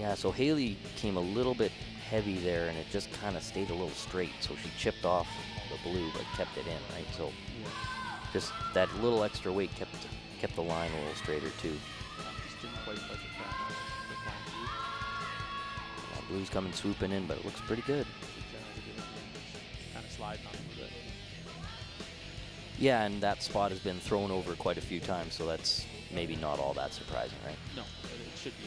Yeah, so Haley came a little bit heavy there, and it just kind of stayed a little straight. So she chipped off the blue, but kept it in, right? So just that little extra weight kept the line a little straighter too. Just didn't quite touch it down. Blue's coming swooping in, but it looks pretty good. Kind of sliding on him a bit. Yeah, and that spot has been thrown over quite a few times, so that's maybe not all that surprising, right? No, it should be.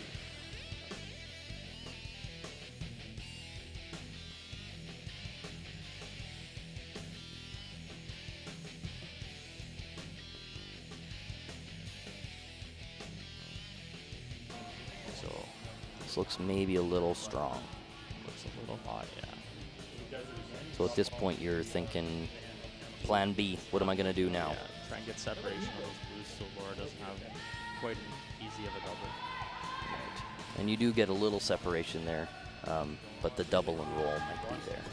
So this looks maybe a little strong. Looks a little hot, yeah. So at this point, you're thinking, plan B, what am I going to do now? Yeah, try and get separation of those blues so Laura doesn't have quite an easy of a double. Right. And you do get a little separation there, but the double and roll might be there.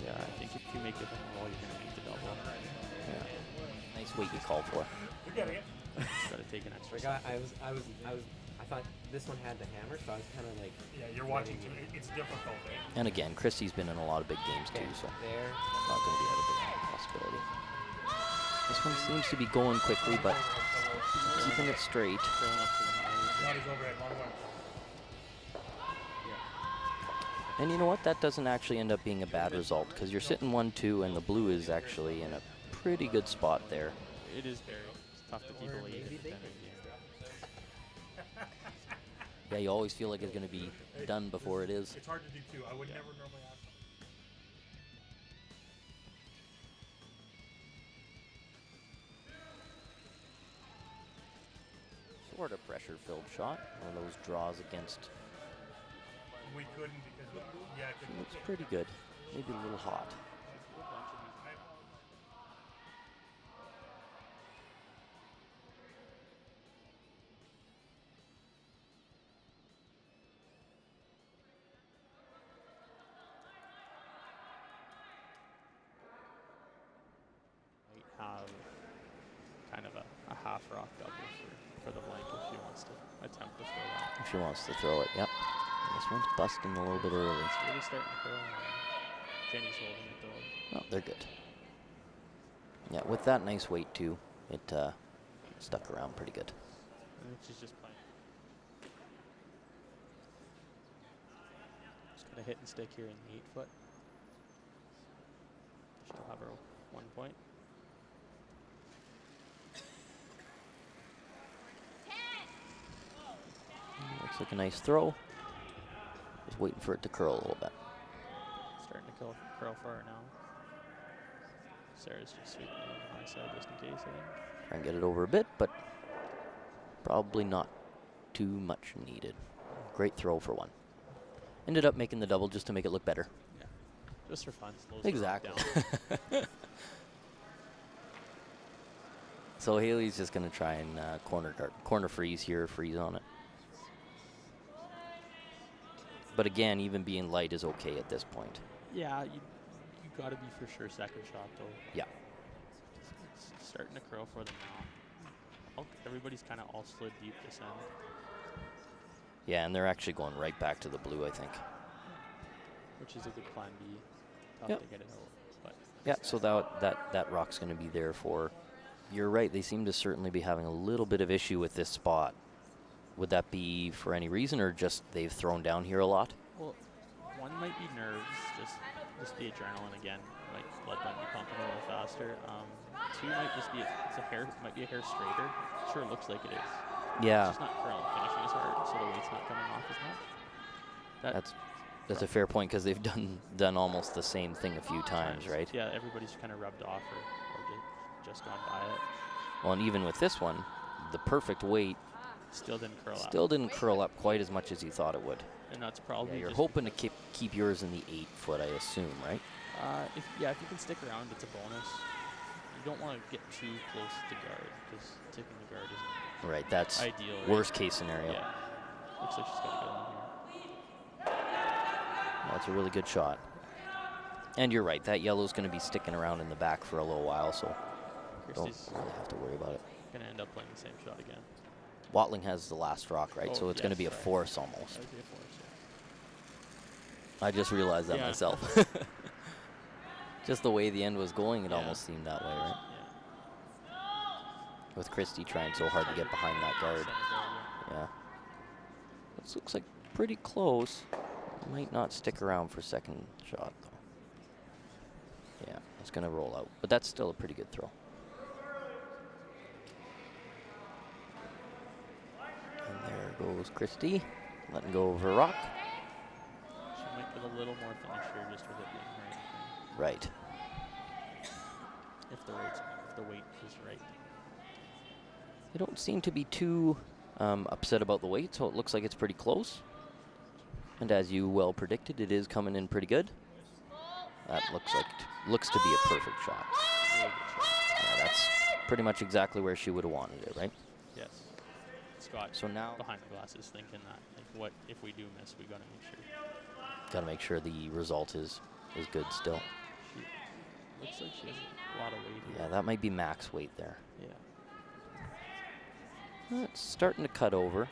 Yeah, I think if you make it a roll, you're going to make the double. Yeah. Nice weight you called for. Got to take an extra. I thought this one had the hammer, so I was kind of like. Yeah, you're watching too. It's difficult. Eh? And again, Kristy's been in a lot of big games too, so There. not going to be out of the possibility. This one seems to be going quickly, but keeping it straight. Trailing up to the nose. Not his overhead, long one. And you know what? That doesn't actually end up being a bad result, because you're sitting 1-2, and the blue is actually in a pretty good spot there. It is very tough to keep a lead. Yeah, you always feel like it's going to be done before it is. It's hard to do too. I would never normally ask. Sort of pressure-filled shot. One of those draws against. We couldn't because It looks pretty good. Maybe a little hot. Might have kind of a half rock double for the blank if she wants to attempt to throw that. If she wants to throw it, yep. This one's busting a little bit early. It's really starting to curl. Jenny's holding it though. Oh, they're good. Yeah, with that nice weight too, it stuck around pretty good. I think she's just playing. Just gonna hit and stick here in the 8 foot. She'll have her 1 point. Looks like a nice throw. Just waiting for it to curl a little bit. Starting to curl for her now. Sarah's just sweeping it on the high side just in case, I think. Try and get it over a bit, but probably not too much needed. Great throw for one. Ended up making the double just to make it look better. Yeah, just for fun. Slows the rock Exactly. down. So Haley's just going to try and corner freeze here, freeze on it. But again, even being light is okay at this point. Yeah, you got to be for sure second shot though. Yeah. It's starting to curl for them now. Everybody's kind of all slid deep this end. Yeah, and they're actually going right back to the blue, I think. Which is a good plan B. Tough Yep. to get it out. But Yeah, so that rock's going to be there for. You're right. They seem to certainly be having a little bit of issue with this spot. Would that be for any reason, or just they've thrown down here a lot? well, one might be nerves, just the adrenaline again. Blood might be pumping a little faster. Two might just be might be a hair straighter. Sure looks like it is. Yeah. It's just not curling, finishing as hard, so the weight's not coming off as much. That's a fair point, because they've done almost the same thing a few times, right? Yeah, everybody's kind of rubbed off or just gone by it. Well, and even with this one, the perfect weight Still didn't curl out. still didn't curl up quite as much as you thought it would. And that's probably Yeah, you're just hoping to keep yours in the 8 foot, I assume, right? if you can stick around, it's a bonus. You don't want to get too close to the guard because tipping the guard isn't Right, that's ideal. Right? worst case scenario. Yeah. Looks like she's got a good one here. That's a really good shot. And you're right, that yellow's going to be sticking around in the back for a little while, so don't Kristy's really have to worry about it. going to end up playing the same shot again. Watling has the last rock, right? Oh, so it's going to yes, be a sorry. force almost. That would be a force, yeah. I just realized that Yeah. myself. Just the way the end was going, it Yeah. almost seemed that way, right? Yeah. With Kristy trying so hard to get behind that guard. Center guard, yeah. Yeah. This looks like pretty close. Might not stick around for second shot, though. Yeah, it's going to roll out. But that's still a pretty good throw. And there goes Kristy, letting go of her rock. She might get a little more finish here just with it being right. Right. If the weight is right. They don't seem to be too upset about the weight, so it looks like it's pretty close. And as you well predicted, it is coming in pretty good. That looks to be a perfect shot. Really good shot. Yeah, that's pretty much exactly where she would have wanted it, right? Yes. Scott So now, behind the glass is thinking that, like, what if we do miss? We gotta make sure. got to make sure the result is good still. She looks like she has a lot of weight here. Yeah, that might be max weight there. Yeah. It's starting to cut over.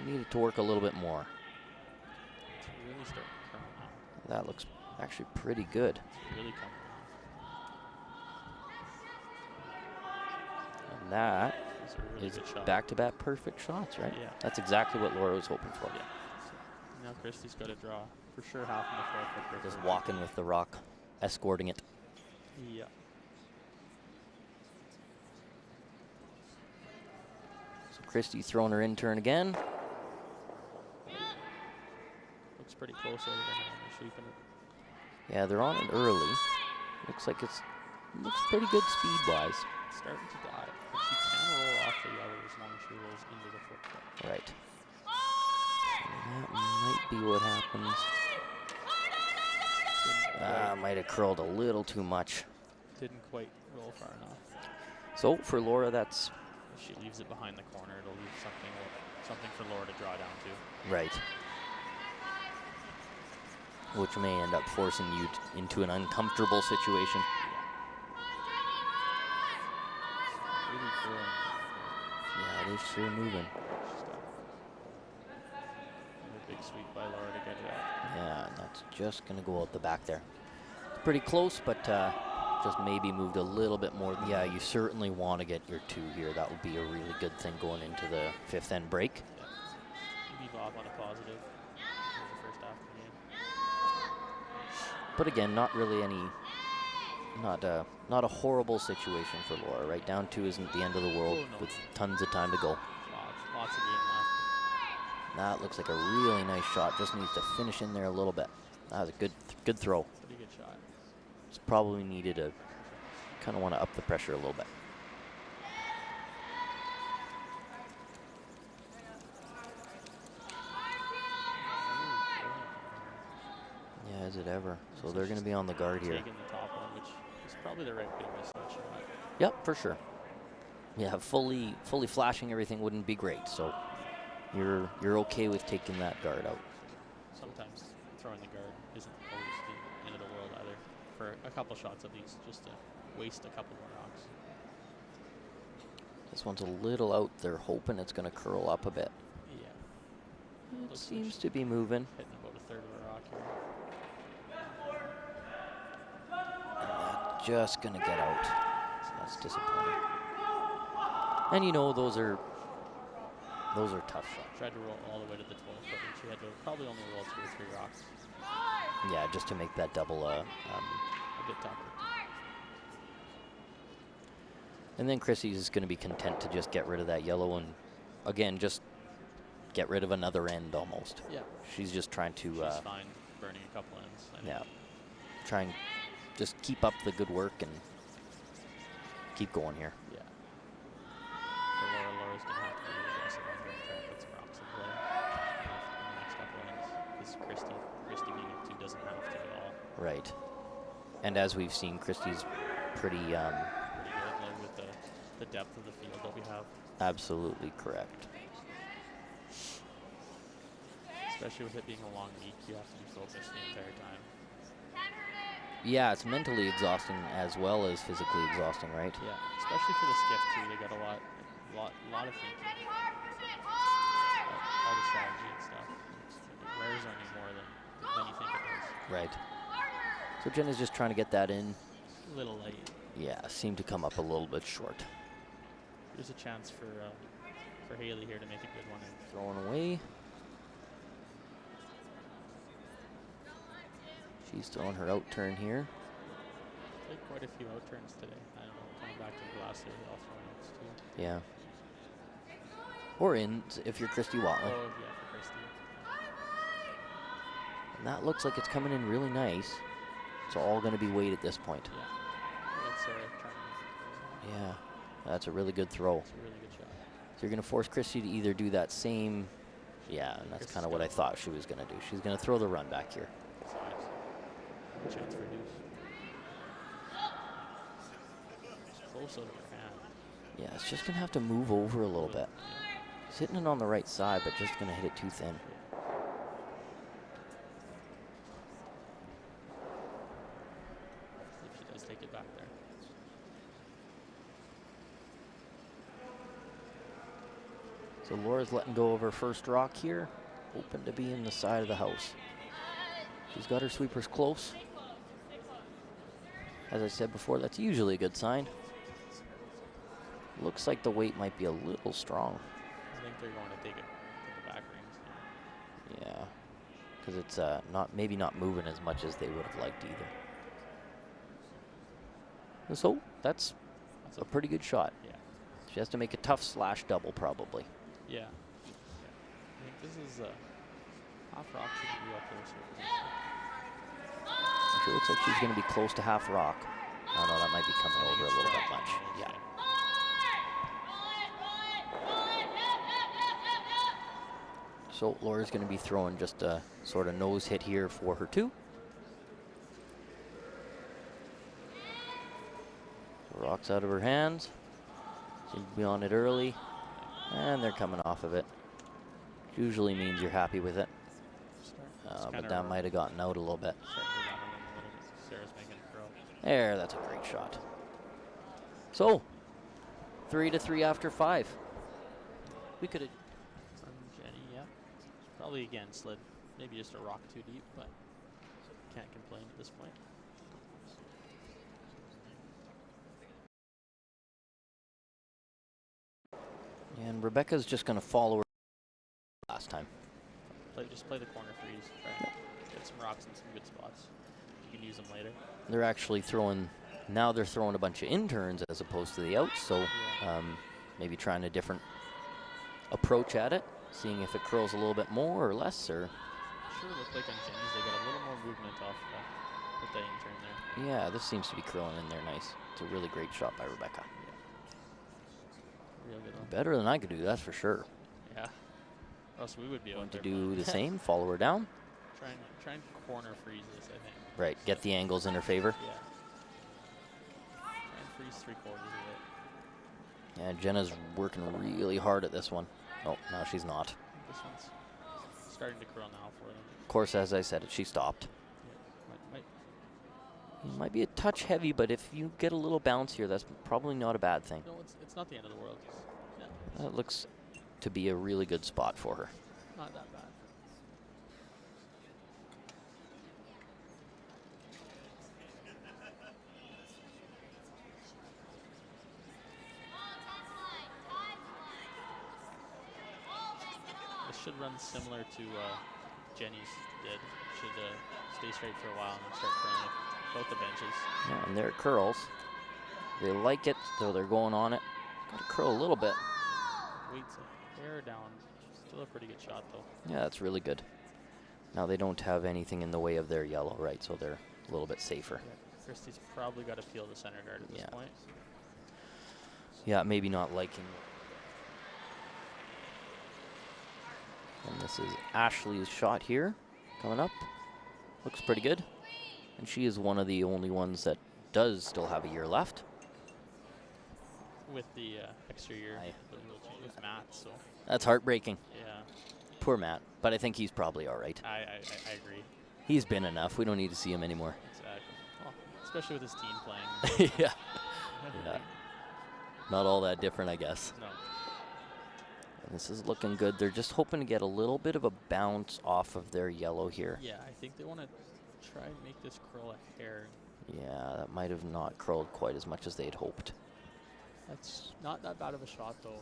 We need it to work a little bit more. It's really starting to come now. That looks actually pretty good. It's really coming now. And that It's a really is good shot. back-to-back perfect shots, right? Yeah. That's exactly what Laura was hoping for. Yeah. So now Kristy's got to draw for sure half in the 4-foot. Just walking with the rock, escorting it. Yeah. So Kristy's throwing her in turn again. Looks pretty close over there. They're sweeping it. Yeah, they're on it early. Looks like looks pretty good speed-wise. It's starting to dive, but she can roll off the yellow as long as she rolls into the 4-foot. Right. And that might be what happens. Might have curled a little too much. Didn't quite roll far enough. So for Laura, that's If she leaves it behind the corner, it'll leave something for Laura to draw down to. right. Which may end up forcing you into an uncomfortable situation. Really throwing. Yeah, it is sure moving. She's got another big sweep by Laura to get it out. Yeah, and that's just going to go out the back there. It's pretty close, but just maybe moved a little bit more. Yeah, you certainly want to get your 2 here. That would be a really good thing going into the 5th end break. Yeah. Leave off on a positive in the first half of the game. But again, not really not a horrible situation for Laura. Right, down 2 isn't the end of the world Oh, no. with tons of time to go. Lots of game left. That looks like a really nice shot. Just needs to finish in there a little bit. That was a good throw. Pretty good shot. It's probably needed to kind of want to up the pressure a little bit. Yeah, is it ever? So they're going to be on the guard here. Taking the top one, which is probably the right way to miss that shot. Yep, for sure. Yeah, fully flashing everything wouldn't be great. So you're okay with taking that guard out. Sometimes throwing the guard isn't always the end of the world either. For a couple shots at least, just to waste a couple more rocks. This one's a little out. They're hoping it's going to curl up a bit. Yeah. It Looks like seems she's to be moving. hitting about a third of a rock here. And just going to get out. So that's disappointing. And you know, those are tough shots. Tried to roll all the way to the 12-foot, and she had to probably only roll 2 or 3 rocks. Yeah, just to make that double. A bit tougher. And then Kristy's is going to be content to just get rid of that yellow and, again, just get rid of another end almost. Yeah. She's just trying to, She's fine burning a couple ends. I think. yeah, try and just keep up the good work and keep going here. Yeah. For Laura's going to have to be aggressive on here and try and put some rocks in play in the next couple ends. Because Kristy being up 2 doesn't have to at all. Right. And as we've seen, Kristy's pretty Pretty good, like with the depth of the field that we have. absolutely correct. Especially with it being a long week, you have to be focused the entire time. Yeah, it's mentally exhausting as well as physically exhausting, right? Yeah, especially for the skiff too. They got a lot of thinking. All the strategy and stuff. It wears on you more than than you think it is. Right. So Jenna's just trying to get that in. A little light. Yeah, seemed to come up a little bit short. There's a chance for Haley here to make a good one. Throwing away. She's throwing her out turn here. Played quite a few out turns today. I don't know, coming back to the glass here, they all throw outs too. Yeah. Or in if you're Kristy Watling. Oh, yeah, for Kristy. And that looks like it's coming in really nice. It's all going to be weight at this point. Yeah. That's Sarah trying to make it. Yeah, that's a really good throw. It's a really good shot. So you're going to force Kristy to either do that same. Yeah, and that's Kristy's kind of what I thought she was going to do. She's going to throw the run back here. Good chance for deuce. Close out of her hand. Yeah, it's just going to have to move over a little bit. It's hitting it on the right side, but just going to hit it too thin. If she does take it back there. So Laura's letting go of her first rock here. Hoping to be in the side of the house. She's got her sweepers close. As I said before, that's usually a good sign. Looks like the weight might be a little strong. I think they're going to take it to the back rings. Yeah, because it's maybe not moving as much as they would have liked either. And so that's a pretty good shot. Yeah. She has to make a tough slash double probably. Yeah. I think this is half rock should be up there. So She looks like she's going to be close to half rock. Oh no, that might be coming over a little bit much. Yeah. So Laura's going to be throwing just a sort of nose hit here for her two. Rocks out of her hands. Seems to be on it early. And they're coming off of it. Usually means you're happy with it. But that might have gotten out a little bit. Sarah's making a throw. There, that's a great shot. So, 3-3 after 5. We could have. From Jenny, yeah. Probably again slid maybe just a rock too deep, but can't complain at this point. And Rebecca's just going to follow her last time. Just play the corner freeze. Try and get some rocks in some good spots. You can use them later. They're actually throwing, now they're throwing a bunch of interns as opposed to the outs, so maybe trying a different approach at it, seeing if it curls a little bit more or less, or... Sure looked like on Jenny's they got a little more movement off with the intern there. Yeah, this seems to be curling in there nice. It's a really great shot by Rebecca. Real good one. Better than I could do, that's for sure. Yeah. Or else we would be able To do the same, follow her down. Try and corner freeze this, I think. Right, get the angles in her favor. Yeah. Try and freeze 3/4 of it. Yeah, Jenna's working really hard at this one. Oh, no, she's not. This one's starting to curl now for them. Of course, as I said, she stopped. Yeah. It might be a touch heavy, but if you get a little bounce here, that's probably not a bad thing. No, it's not the end of the world. Yeah. That looks to be a really good spot for her. Not that bad. This should run similar to Jenny's did. Should stay straight for a while and then start curling it. Both the benches. Yeah, and there it curls. They like it, so they're going on it. Got to curl a little bit. Weight's a hair down. Still a pretty good shot, though. Yeah, that's really good. Now they don't have anything in the way of their yellow, right? So they're a little bit safer. Yeah, Kristy's probably got to peel the center guard at this point. Yeah, maybe not liking. And this is Ashley's shot here, coming up. Looks pretty good. And she is one of the only ones that does still have a year left. With the extra year, with Matt, so. That's heartbreaking. Yeah. Poor Matt, but I think he's probably all right. I agree. He's been enough. We don't need to see him anymore. Exactly. Well, especially with his team playing. Yeah. Yeah. Not all that different, I guess. No. This is looking good. They're just hoping to get a little bit of a bounce off of their yellow here. Yeah, I think they want to try and make this curl a hair. Yeah, that might have not curled quite as much as they'd hoped. That's not that bad of a shot, though.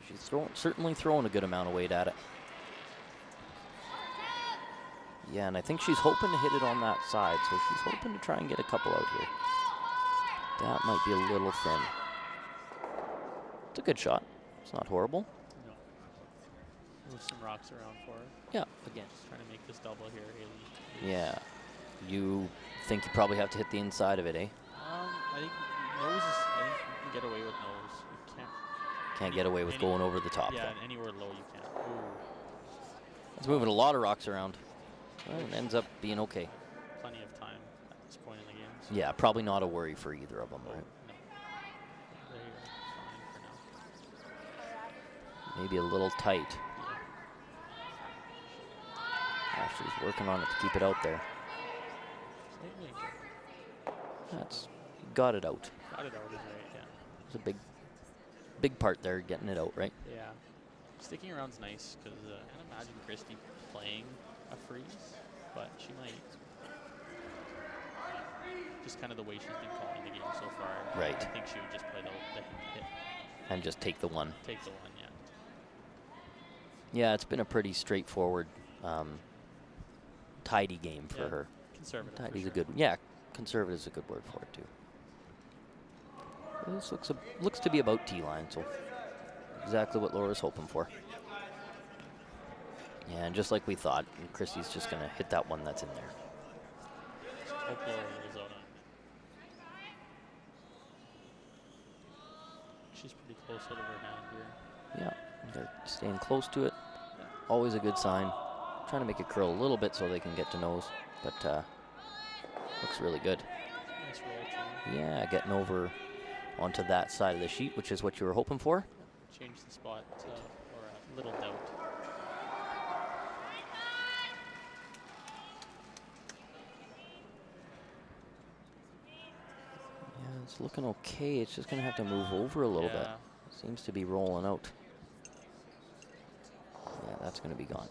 She's certainly throwing a good amount of weight at it. Yeah, and I think she's hoping to hit it on that side, so she's hoping to try and get a couple out here. That might be a little thin. It's a good shot. It's not horrible. No. Move some rocks around for her. Yeah, again. Just trying to make this double here, Haley. Yeah. You think you probably have to hit the inside of it, eh? I think nose is, I think you can get away with nose. You Can't get away with going over the top, yeah, though. and anywhere low you can. Ooh, It's moving a lot of rocks around. Well, it ends up being okay. plenty of time at this point in the game. So Yeah, probably not a worry for either of them, right? no. They're fine for now. Maybe a little tight. Yeah. Ashley's working on it to keep it out there. Slightly good. That's got it out. Got it out is right, yeah. It's a big part there, getting it out, right? Yeah. Sticking around's nice because I can't imagine Kristy playing a freeze, but she might. Just kind of the way she's been calling the game so far. Right. I think she would just play the hit. And just take the one. Take the one, yeah. Yeah, it's been a pretty straightforward, tidy game for Yeah, her. Conservative. for Tidy's sure. a good, yeah, conservative is a good word for it too. This looks to be about T-line, so exactly what Laura's hoping for. Yeah, and just like we thought, Kristy's just gonna hit that one that's in there. Hope Laura rolls out on it. She's pretty close out of her hand here. Yeah, they're staying close to it. Always a good sign. Trying to make it curl a little bit so they can get to nose, but looks really good. Nice roll too. Yeah, getting over onto that side of the sheet, which is what you were hoping for. Change the spot or a little doubt. Yeah, it's looking okay. It's just gonna have to move over a little bit. Yeah. Seems to be rolling out. Yeah, that's gonna be gone.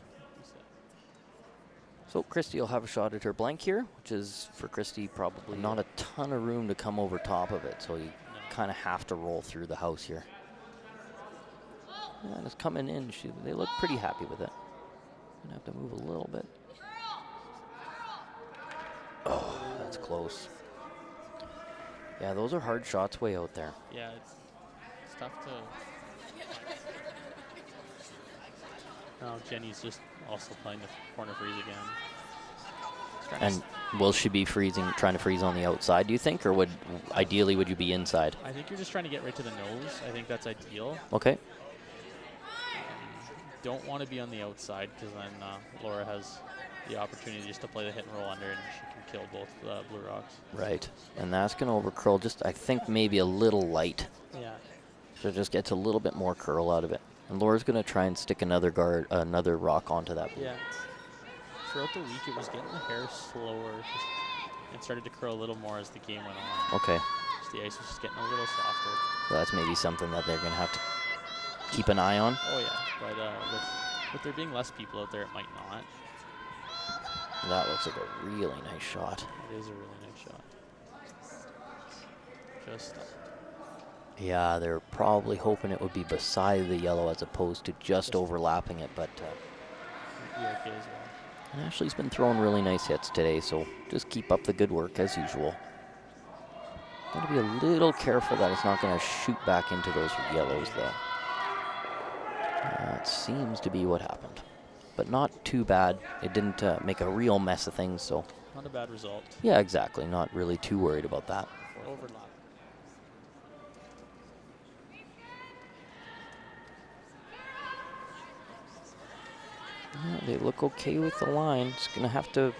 So Kristy will have a shot at her blank here, which is for Kristy probably not a ton of room to come over top of it, so you kind of have to roll through the house here. Yeah, and it's coming in. They look pretty happy with it. Gonna have to move a little bit. Oh, that's close. Yeah, those are hard shots way out there. Yeah, it's tough to. Now Jenny's just also playing the corner freeze again. And will she be trying to freeze on the outside, do you think, or ideally would you be inside? I think you're just trying to get right to the nose. I think that's ideal. Okay. Don't want to be on the outside because then Laura has the opportunity just to play the hit and roll under, and she can kill both blue rocks. Right, and that's going to overcurl just, I think, maybe a little light. Yeah. So it just gets a little bit more curl out of it. And Laura's going to try and stick another rock onto that blue. Yeah. Throughout the week, it was getting the hair slower. It started to curl a little more as the game went on. Okay. Just the ice was just getting a little softer. So that's maybe something that they're going to have to keep an eye on. Oh yeah, but with there being less people out there, it might not. That looks like a really nice shot. It is a really nice shot. Just Yeah, they're probably hoping it would be beside the yellow as opposed to just overlapping it, but be okay as well. and Ashley's been throwing really nice hits today, so just keep up the good work as usual. Got to be a little careful that it's not going to shoot back into those yellows, though. That seems to be what happened, but not too bad. It didn't make a real mess of things, so. Not a bad result. Yeah, exactly. Not really too worried about that. For overlap. Yeah, they look okay with the line. It's going to have to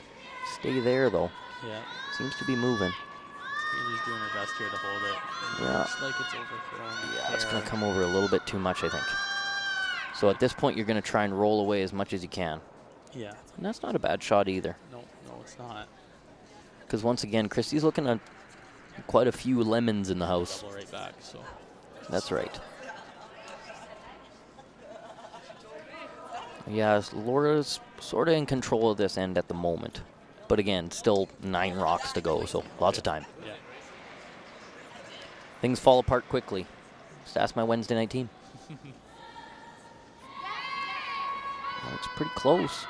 stay there, though. Yeah. Seems to be moving. Haley's doing her best here to hold it. Yeah. Looks like it's overthrown. Yeah, it's going to come over a little bit too much, I think. So at this point, you're going to try and roll away as much as you can. Yeah. And that's not a bad shot either. No, it's not. Because once again, Kristy's looking at quite a few lemons in the house. Double right back, so. That's right. Yeah, Laura's sort of in control of this end at the moment. But again, still 9 rocks to go, so lots of time. Yeah. Things fall apart quickly. Just ask my Wednesday night team. Well, it's pretty close.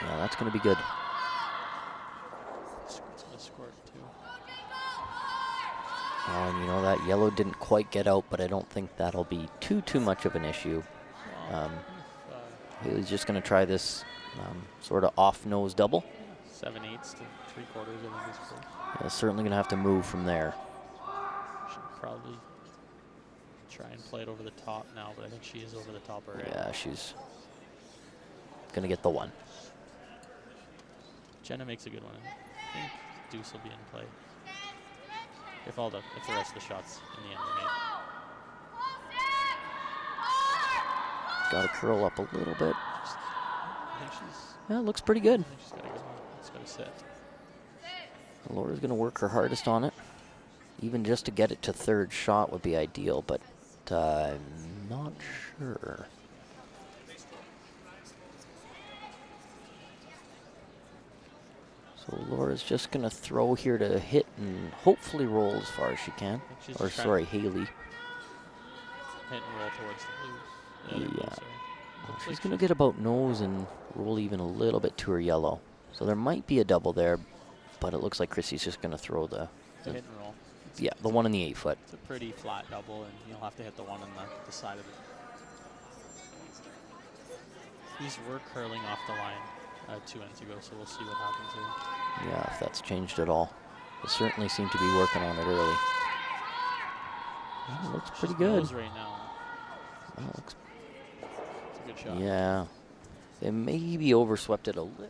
Yeah, that's going to be good. It's going to score it too. Oh, and you know, that yellow didn't quite get out, but I don't think that'll be too much of an issue. Haley's just going to try this sort of off-nose double. 7/8 to 3/4, I think is close. Yeah, certainly going to have to move from there. Should probably try and play it over the top now, but I think she is over the top already. Yeah, she's going to get the one. Jenna makes a good one. I think deuce will be in play. If the rest of the shots in the end are made. Got to curl up a little bit. I think she's. Yeah, it looks pretty good. I think she's got a good one. It's got to sit. Laura's going to work her hardest on it. Even just to get it to third shot would be ideal, but I'm not sure. So Laura's just going to throw here to hit and hopefully roll as far as she can. Or sorry, Haley. Hit and roll towards the blue. Yeah. Looks She's like going to get about nose and roll even a little bit to her yellow. So there might be a double there, but it looks like Kristy's just going to throw the hit and roll. yeah, the one in the 8-foot. It's a pretty flat double, and you'll have to hit the one on the side of it. These were curling off the line 2 ends ago, so we'll see what happens here. Yeah, if that's changed at all. They certainly seem to be working on it early. It looks pretty good. Right now. That looks, It's a good shot. yeah. They maybe overswept it a little.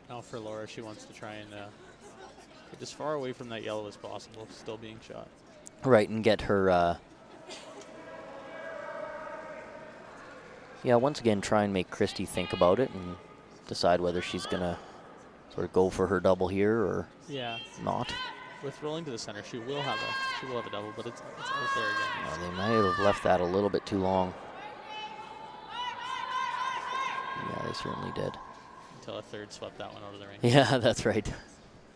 Now for Laura, she wants to try and get as far away from that yellow as possible, still being shot. Right, and get her, yeah, once again, try and make Kristy think about it and decide whether she's going to sort of go for her double here or not. With rolling to the center, she will have a double, but it's out there again. Yeah, they might have left that a little bit too long. Yeah, they certainly did. Until a third swept that one out of the ring. Yeah, that's right.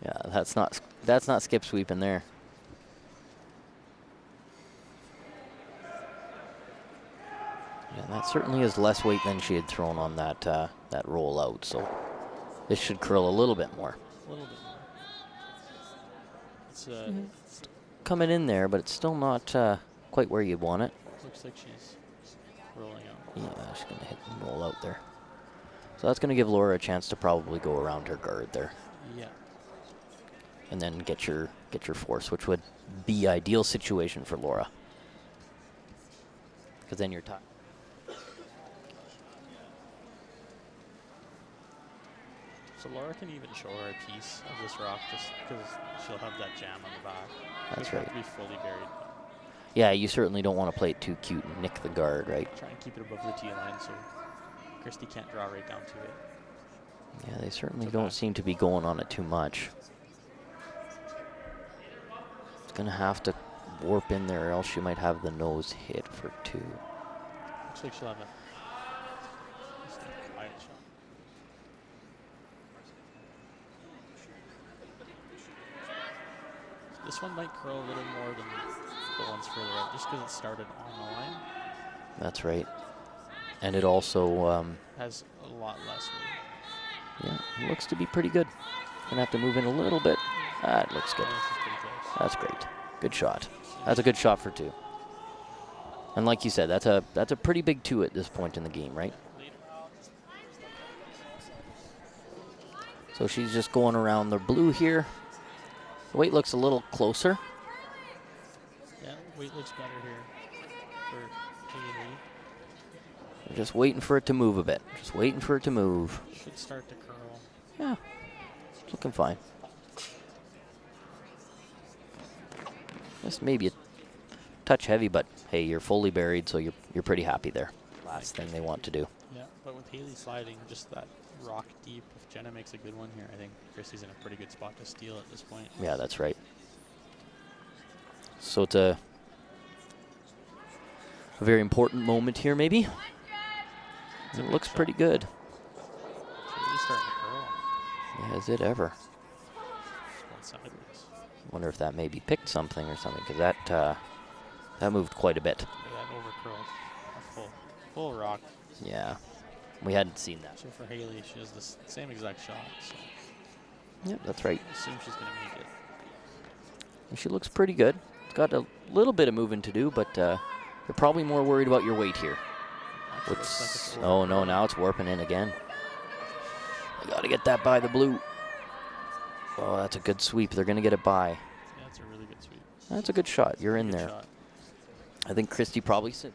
Yeah, that's not skip sweep in there. Yeah, that certainly is less weight than she had thrown on that that roll out. So this should curl a little bit more. A little bit more. It's coming in there, but it's still not quite where you want it. looks like she's rolling out. Yeah, she's gonna hit and roll out there. So that's gonna give Laura a chance to probably go around her guard there. Yeah. And then get your force, which would be ideal situation for Laura. Because then you're tied. So Laura can even show her a piece of this rock just because she'll have that jam on the back. That's Doesn't right. have to be fully buried. Yeah, you certainly don't want to play it too cute and nick the guard, right? Try and keep it above the tee line so Kristy can't draw right down to it. Yeah, they certainly don't seem to be going on it too much. It's going to have to warp in there or else she might have the nose hit for 2. Looks like she'll have just a quiet shot. This one might curl a little more than the ones further out, just because it started on the line. That's right. And it also... Has a lot less weight. yeah, it looks to be pretty good. Gonna have to move in a little bit. That looks good. This is pretty close. That's great. Good shot. That's a good shot for 2. And like you said, that's a pretty big 2 at this point in the game, right? So she's just going around the blue here. The weight looks a little closer. Yeah, weight looks better here for Haley. We're just waiting for it to move a bit. Just waiting for it to move. Should start to curl. Yeah, it's looking fine. Just maybe a touch heavy, but hey, you're fully buried, so you're pretty happy there. Last thing they want to do. Yeah, but with Haley sliding just that rock deep, if Jenna makes a good one here, I think Kristy's in a pretty good spot to steal at this point. Yeah, that's right. So it's a very important moment here, maybe. It's a It big looks shot. pretty good. It's really starting to curl. Yeah, is it ever? It's going sideways. Wonder if that maybe picked something or something, because that moved quite a bit. Yeah, that overcurled. A full rock. Yeah, we hadn't seen that. So for Haley, she has the same exact shot. So Yep, that's right. I assume she's going to make it. And she looks pretty good. It's got a little bit of moving to do, but you're probably more worried about your weight here. Actually, looks like it's Oh no, overcurled. now it's warping in again. You got to get that by the blue. Oh, that's a good sweep. They're going to get it by. Yeah, it's a really good sweep. That's a good shot. You're in Good there. shot. I think Kristy probably said.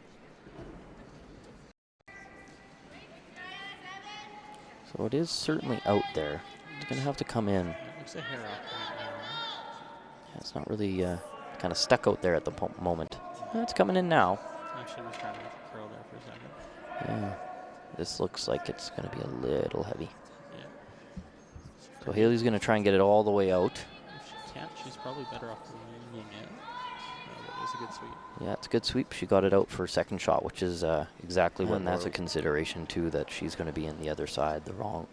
So it is certainly out there. It's going to have to come in. Yeah, it looks a hair off right now. Yeah, it's not really kind of stuck out there at the moment. It's coming in now. Actually, was trying to curl there for a second. Yeah. This looks like it's going to be a little heavy. Yeah. So Haley's going to try and get it all the way out. If she can't, she's probably better off winging it. But it was a good sweep. Yeah, it's a good sweep. She got it out for a second shot, which is exactly when And that's a Laura- consideration, too, that she's going to be in the other side, the wrong,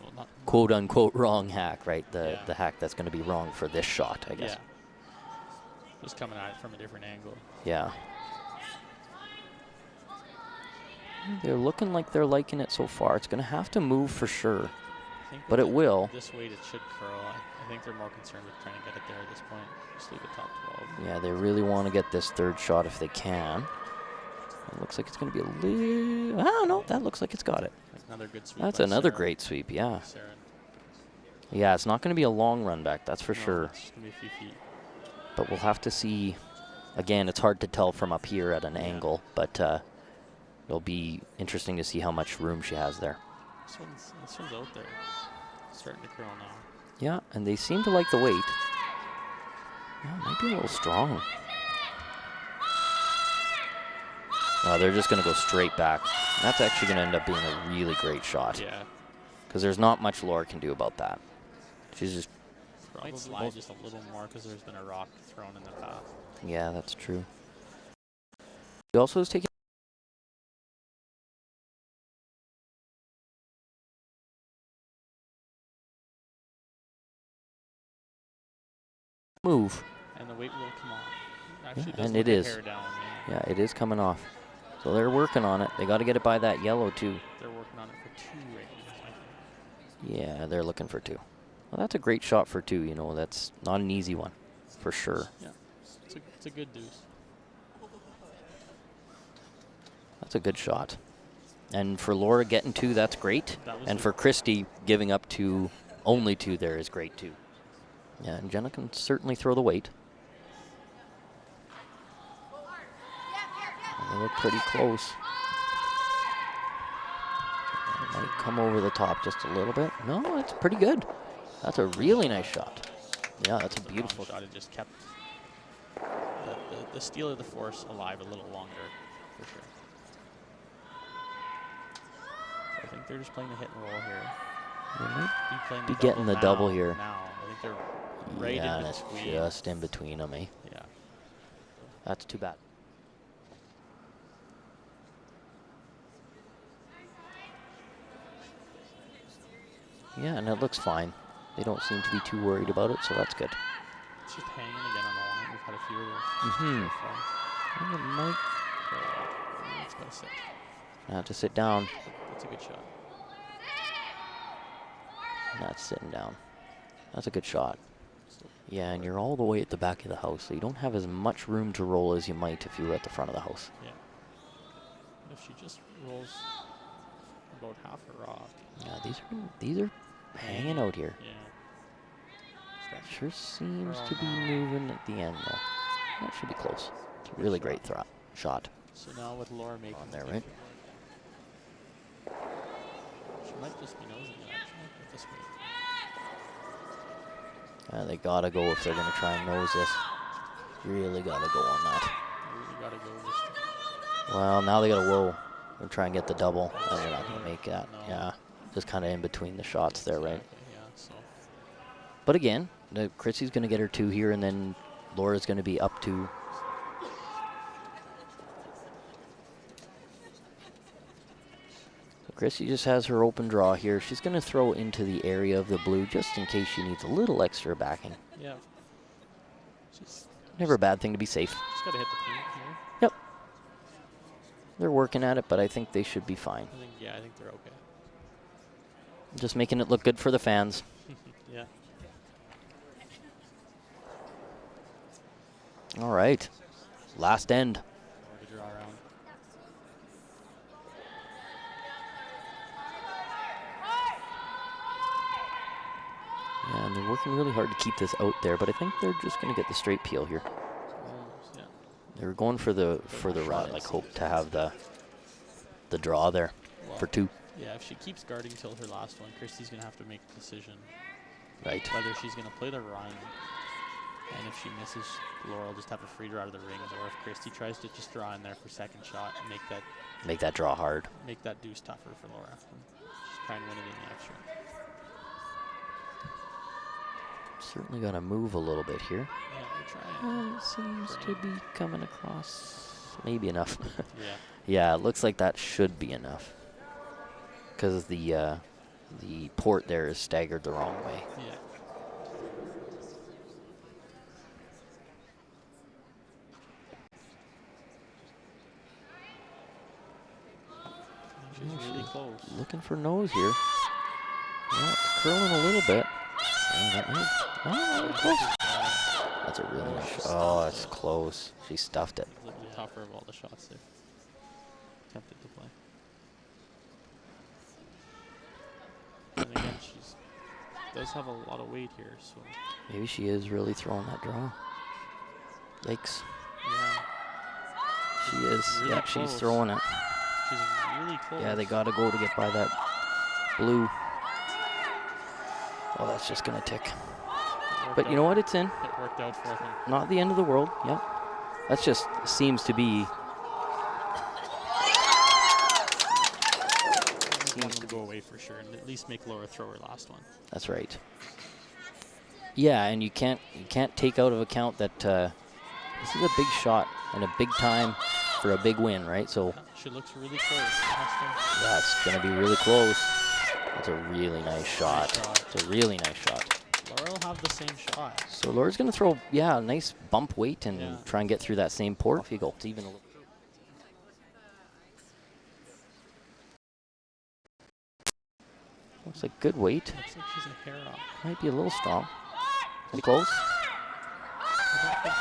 Well, not quote-unquote wrong hack, right? The Yeah. hack that's going to be wrong for this shot, I guess. Yeah. Just coming at it from a different angle. Yeah. They're looking like they're liking it so far. It's going to have to move for sure, I think but with it will. This weight, it should curl. I think they're more concerned with trying to get it there at this point. Just leave it top 12. Yeah, they really want to get this third shot if they can. It looks like it's going to be a little... Oh, no, that looks like it's got it. That's another good sweep. That's by another Sarah. great sweep, yeah. Sarah. Yeah, it's not going to be a long run back, that's for No, sure. It's just going to be a few feet. But we'll have to see. Again, it's hard to tell from up here at an Yeah. angle, but it'll be interesting to see how much room she has there. This one's out there. It's starting to curl now. Yeah, and they seem to like the weight. Yeah, it might be a little strong. They're just going to go straight back. That's actually going to end up being a really great shot. Yeah. Because there's not much Laura can do about that. She's just, Might slide just a little more because there's been a rock thrown in the path. yeah, that's true. She also is taking move. And the weight will come off. Actually, Yeah, does and look it a is. hair down, yeah. Yeah, it is coming off. So they're working on it. They got to get it by that yellow too. They're working on it for 2 right now, I think. Yeah, they're looking for 2. Well, that's a great shot for 2. You know, that's not an easy one, for sure. Yeah. It's a good deuce. That's a good shot. And for Laura getting 2, that's great. That was And a- for Kristy giving up to only 2 there is great too. Yeah, and Jenna can certainly throw the weight. And they look pretty close. Might come over the top just a little bit. No, it's pretty good. That's a really nice shot. Yeah, that's a It's beautiful long shot. It just kept the steel of the force alive a little longer, for sure. So I think they're just playing the hit and roll here. They might Playing be getting the double now- here. Now, I think they're right yeah, in and it's between. just in between them, eh? Yeah. That's too bad. Yeah, and it looks fine. They don't seem to be too worried about it, so that's good. It's just hanging again on the line. We've had a few of those Mm-hmm. so far. And it might It's got to sit. have to sit down. That's a good shot. Not sitting down. That's a good shot. So Yeah, and you're all the way at the back of the house, so you don't have as much room to roll as you might if you were at the front of the house. yeah. If she just rolls about half a rock, Yeah, these are hanging out here. yeah. Starting Sure seems to be moving at the end though. That should be close. It's a really great shot. So now with Laura making On there, the- right? She might just be nosing it actually with this weight. They gotta go if they're gonna try and nose this. Really gotta go on that. Really gotta go this time. Well, now they gotta whoa and try and get the double, and they're not gonna Yeah. make that. No. Yeah, just kind of in between the shots there, right? Exactly, yeah, so But again, Kristy's gonna get her 2 here, and then Laura's gonna be up 2. So Kristy just has her open draw here. She's going to throw into the area of the blue just in case she needs a little extra backing. Yeah. She's Never a bad thing to be safe. just got to hit the paint here. Yep. They're working at it, but I think they should be fine. I think they're okay. Just making it look good for the fans. Yeah. All right. Last end. Or to draw around. Yeah, and they're working really hard to keep this out there, but I think they're just going to get the straight peel here. Yeah. They were going for the run, like hope to have the draw there Well, for 2. Yeah, if she keeps guarding till her last one, Kristy's going to have to make a decision Right. whether she's going to play the run, and if she misses, Laura will just have a free draw to the rings, or if Kristy tries to just draw in there for second shot and Make that draw hard. make that deuce tougher for Laura. And just try and win it in the extra. Certainly got to move a little bit here. Yeah, we're trying. It seems to be coming across maybe enough. Yeah. Yeah, it looks like that should be enough. Because the port there is staggered the wrong way. Yeah. She's really close. Looking for nose here. Yeah, it's curling a little bit. Close. That's a really nice shot. Oh, that's close. She stuffed it. A little tougher of all the shots there. Tempted to play. And again, she's does have a lot of weight here, so Maybe she is really throwing that draw. Yikes. yeah, She is. Really Yeah, she's close. throwing it. she's really close. Yeah, they got to go to get by that blue. Oh, that's just going to tick. But you know what? It's in. It worked out for them. Not the end of the world. Yep. That's just seems to be. Want them to go away for sure, and at least make Laura throw her last one. That's right. Yeah, and you can't take out of account that this is a big shot and a big time for a big win, right? So She looks really close. It that's going to be really close. That's a really nice shot. shot. It's a really nice shot. Laura will have the same shot. So Laura's going to throw, a nice bump weight and Yeah. try and get through that same port. Off you go. It's even a little. Looks like good weight. Looks like she's a hair off. Might be a little strong. Pretty close. I don't think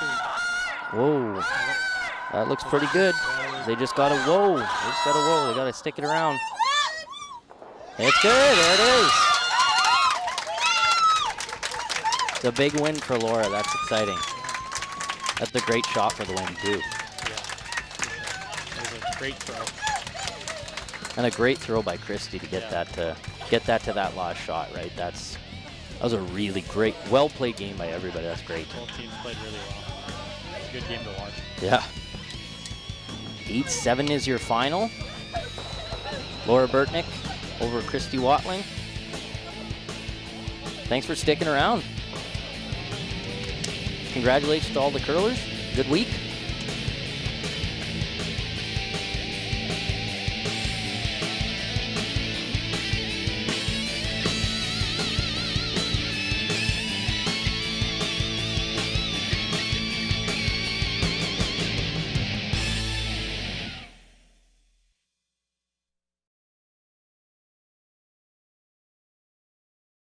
Whoa. That looks pretty good. They just got to, whoa. They just got to, whoa. They got to stick it around. It's good. There it is. It's a big win for Laura. That's exciting. That's a great shot for the win, too. That was a great throw. And a great throw by Kristy to get that to that last shot, right? That was a really great, well-played game by everybody. That's great. Both teams played really well. It's a good game to watch. Yeah. 8-7 is your final. Laura Burtnyk over Kristy Watling. Thanks for sticking around. Congratulations to all the curlers. Good week.